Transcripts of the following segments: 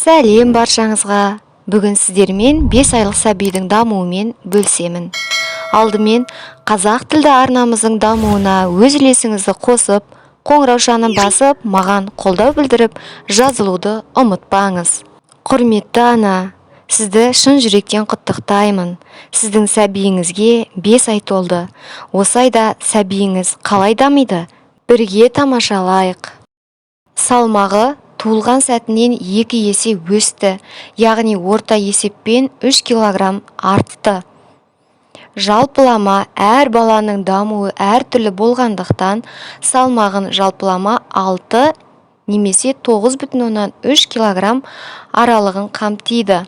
Сәлем баршаңызға. Бүгін сіздермен 5 айлық сәбидің дамуымен бөлсемін. Алдымен қазақ тілді арнамыздың дамуына өз үлесіңізді қосып, қоңыраушаны басып, маған қолдау білдіріп, жазылуды ұмытпаңыз. Құрметті ана, сізді шын жүректен құттықтаймын. Сіздің сәбиіңізге 5 ай толды. Осы айда сәбиіңіз қалай дамиды? Бірге тамашалайық. Салмағы туылған сәтінен 2 есе өсті, яғни орта есеппен 3 килограмм артты. Жалпылама әр баланың дамуы әртүрлі болғандықтан, салмағын жалпылама 6 немесе 9,3 килограмм аралығын қамтиды.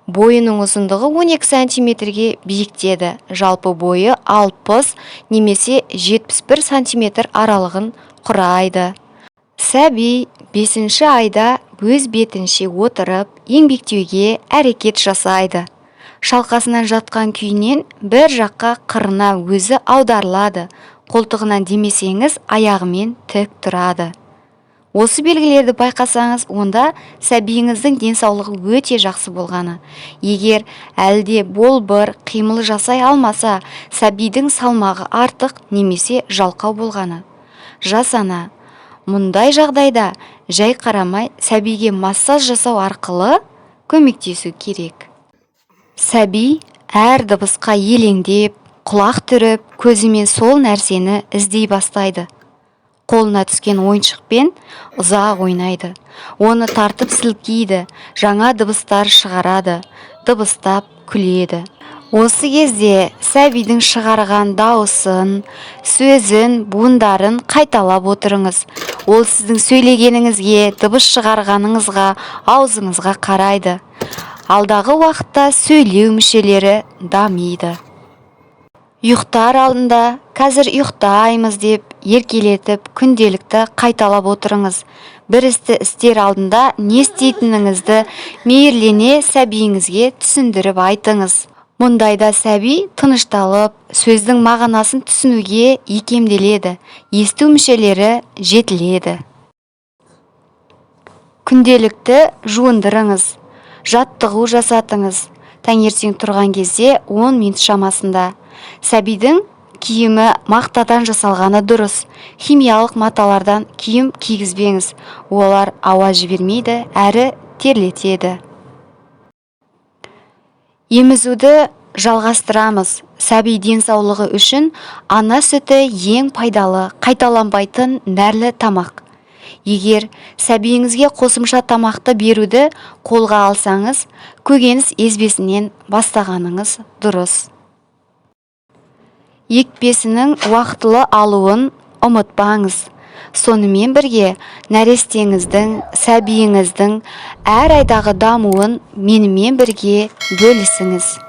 Бойының ұзындығы 12 сантиметрге биіктеді. Жалпы бойы 60 немесе 71 сантиметр аралығын құрайды. Сәби 5-ші айда өз бетінше отырып, еңбектеуге әрекет жасайды. Шалқасынан жатқан күйінен бір жаққа қырына өзі аударылады. Қолтығынан демесеңіз, аяғымен тік тұрады. Осы белгілерді байқасаңыз, онда сәбиіңіздің денсаулығы өте жақсы болғаны. Егер әлде болбыр, қимыл жасай алмаса, сәбидің салмағы артық немесе жалқау болғаны. Жас ана, мұндай жағдайда жай қарамай сәбиге массаж жасау арқылы көмектесу керек. Сәби әр дыбысқа елеңдеп, құлақ түріп, көзімен сол нәрсені іздей бастайды. Қолына түскен ойыншықпен ұзақ ойнайды. Оны тартып сілкейді, жаңа дыбыстар шығарады, дыбыстап күледі. Осы кезде сәбидің шығарған дауысын, сөзін, буындарын қайталап отырыңыз. Ол сіздің сөйлегеніңізге, дыбыс шығарғаныңызға, аузыңызға қарайды. Алдағы уақытта сөйлеу мүшелері дамиды. Ұйықтар алдында, қазір ұйықтаймыз деп, еркелетіп, күнделікті қайталап отырыңыз. Бір істі істер алдында не істейтініңізді мейірлене сәбиіңізге түсіндіріп айтыңыз. Мұндайда сәби тынышталып, сөздің мағынасын түсінуге икемделеді, есту мүшелері жетіледі. Күнделікті жуындырыңыз, жаттығу жасатыңыз. Таңертең тұрған кезде 10 минут шамасында. Сәбидің киімі мақтадан жасалғаны дұрыс. Химиялық маталардан киім кигізбеңіз. Олар ауа жібермейді, әрі терлетеді. Емізуді жалғастырамыз. Сәби денсаулығы үшін ана сүті ең пайдалы, қайталанбайтын нәрлі тамақ. Егер сәбиіңізге қосымша тамақты беруді қолға алсаңыз, көкөніс езбесінен бастағаныңыз дұрыс. Екпесінің уақытылы алуын ұмытпаңыз. Сонымен бірге нәрестеңіздің, сәбиіңіздің әр айдағы дамуын менімен бірге бөлісіңіз.